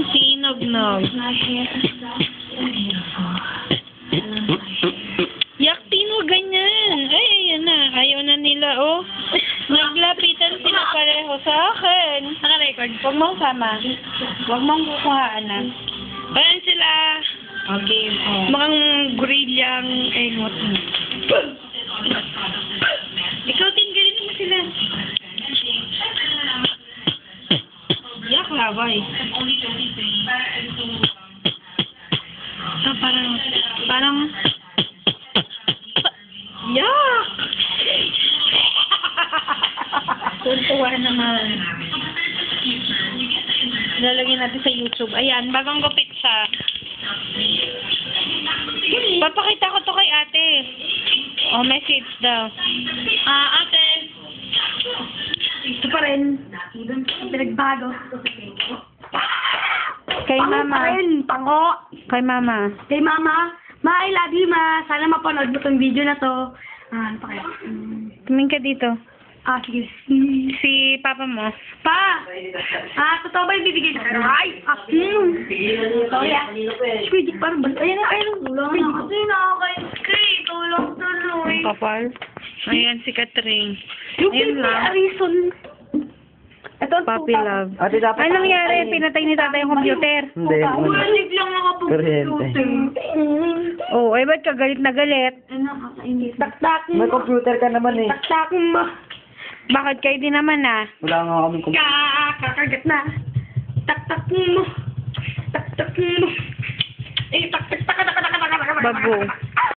Sinog-nog. Yaktin mo ganyan. Ay, ayan na. Ayaw na nila, oh. Naglapitan sila pareho sa akin. Naka-record. Huwag mong sama. Huwag mong kukuhaan na. Ayan sila. Okay. Mukhang gorilyang engot. Ikaw, tinggalin mo sila. Yak, laway. Parang, yak! Tuntuwa naman. Lalagyan natin sa YouTube. Ayan, bagong gupit siya. Papakita ko to kay ate. Oh, message daw. Ate. Ito pa rin. Pinagbago. Kay mama. Pa rin, pango. Kay mama. Kay mama. Ma, I love you, ma. Sana mapanood mo tong video na to. Ano pa kaya? Tumingin ka dito. Sige. Si papa mo. Pa! Totoo ba yung bibigay na? Ay! Sorry, Squid, parang balik. Ayan na. Kasi nakaka-screen. Tulong tuloy. Kapal. Ayan si Catherine. Yung Ayun lang. reason. Ito ang Puppy love. Ate, dapat... Ano nangyari? Pinatay ni tatay yung computer. Hindi. Ulit lang nakapag-computer. Oh, ay ba't ka galit na galit? Nakakainis. Taktakin May mo. computer ka naman eh. Taktakin mo. Bakit kayo din naman Wala nga kaming computer. Kakagat na. Taktakin mo. Taktakin mo. Tak. Bago.